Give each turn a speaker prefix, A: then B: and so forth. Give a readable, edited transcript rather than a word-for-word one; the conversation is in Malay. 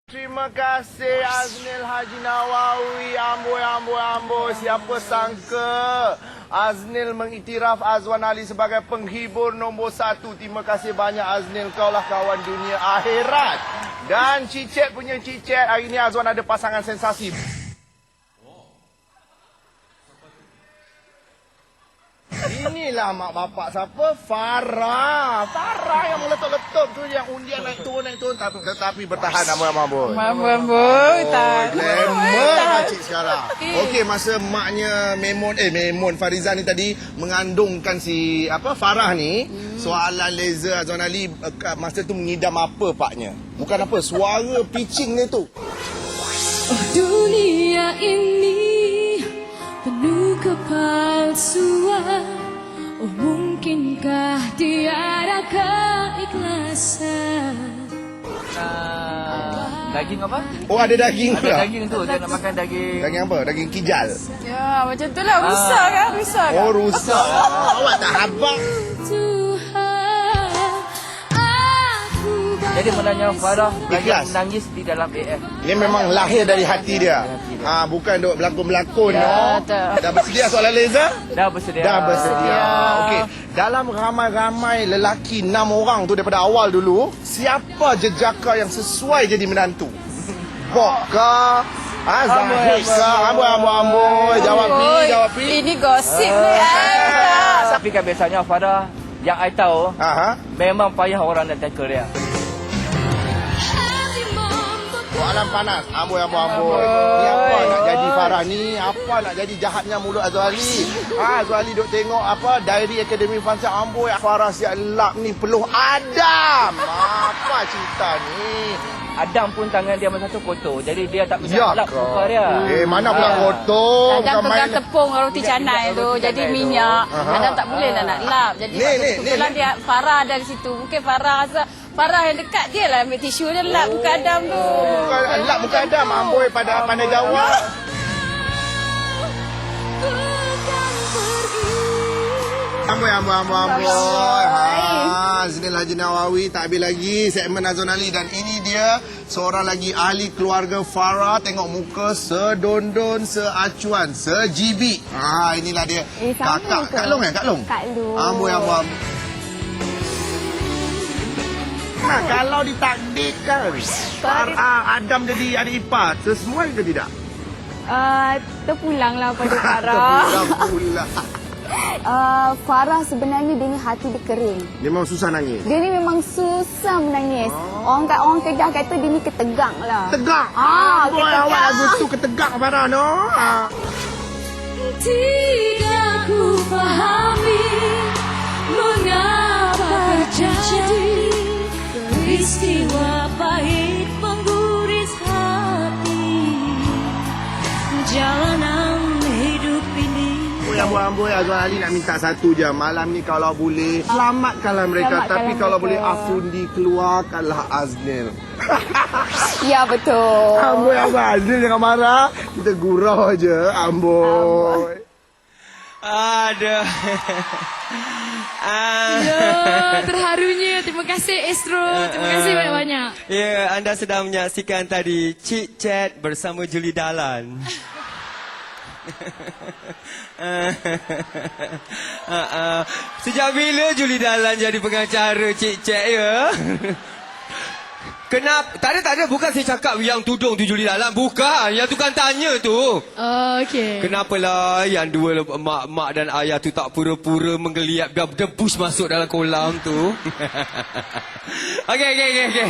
A: Terima kasih Aznil Haji Nawawi. Amboi. Siapa sangka Aznil mengiktiraf Azwan Ali sebagai penghibur nombor 1. Terima kasih banyak Aznil. Kaulah kawan dunia akhirat. Dan Cicet punya Cicet. Hari ini Azwan ada pasangan sensasi. Inilah mak bapak siapa? Farah yang meletup-letup tu, yang undian naik turun tapi bertahan amboi. Glamour makcik sekarang. Okey, masa maknya Memon Fariza ni tadi mengandungkan si Farah ni, soalan laser Azwan Ali masa tu mengidam apa paknya? Bukan apa, suara pitching dia tu.
B: Oh, dunia ini penuh kepalsuan. Oh, mungkinkah tiada keikhlasan?
C: Daging apa?
A: Oh, ada daging pula.
C: Ada daging tu, dia nak makan daging.
A: Daging apa? Daging kijal.
B: Ya, macam tu lah. Rusak kan?
A: Oh, rusak. Awak tak habang.
C: Jadi menanya Farah
A: Ikhlas.
C: menangis di dalam AF.
A: Ini memang lahir dari hati dia. Bukan duk berlakon-berlakon.
C: Ya,
A: Dah bersedia soalan laser?
C: Dah bersedia.
A: Okey. Dalam ramai-ramai lelaki 6 orang tu daripada awal dulu, siapa jejaka yang sesuai jadi menantu? Bok ke? Zahid ke? Amboi. Jawab pi.
B: Ini gosip ni.
C: Tapi kan biasanya Farah, yang I tahu, memang payah orang nak tackle dia.
A: Soalan panas. Amboi. Ni apa nak jadi Farah ni? Apa nak jadi jahatnya mulut Azwan Ali? Azwan Ali duk tengok Diary Akademi Fansa. Amboi, Farah siap lap ni peluh Adam. Apa cerita ni?
C: Adam pun tangan dia masa tu kotor. Jadi dia tak bisa lap muka dia.
A: Mana pula kotor?
B: Adam pegang tepung roti canai tu. Jadi minyak. Adam tak boleh lah nak lap. Jadi kebetulan dia Farah ada di situ. Mungkin Farah rasa Farah yang dekat dia lah ambil tisu dia lap muka Adam tu.
A: Lap muka Adam. Amboi pandai jawab. Amboi. Aznil Haji Nawawi tak habis lagi segmen Azwan Ali. Dan ini dia seorang lagi ahli keluarga Farah. Tengok muka sedondon, seacuan, sejibi. Inilah dia. Kakak. Kak Long. Kak Long. Amboi. Nah, kalau ditakdirkan Farah Adam jadi adik ipar, sesuai ke tidak?
D: Terpulanglah pada Farah.
A: Pulang.
D: Farah sebenarnya dia ni hati dia kering.
A: Dia memang susah nangis.
D: Dia ni memang susah menangis. Orang Kedah kata dia ni ketegang lah.
A: Tegang. Boy, awak lagu tu ketegang Farah no.
B: Tidak ku fahami mengapa terjadi peristiwa pahit mengguris hati jalanan hidup ini.
A: Amboi, Azwan Ali nak minta satu je. Malam ni kalau boleh selamatkanlah mereka. Tapi kalau boleh Afundi keluarkanlah Aznil.
D: Ya, betul.
A: Amboi, Aznil jangan marah. Kita gurau je. Amboi.
E: Ada.
B: Terharunya. Terima kasih Astro. Terima kasih banyak-banyak.
E: Ya, anda sedang menyaksikan tadi Cik Chat bersama Julie Dalan. Sejak bila Julie Dalan jadi pengacara Cik Chat ya? Kenapa? Tak ada. Bukan saya cakap yang tudung tu Julie Dalan. Bukan. Yang tu kan tanya tu.
B: Okey.
E: Kenapalah yang dua mak dan ayah tu tak pura-pura menggeliat debus masuk dalam kolam tu. Okey.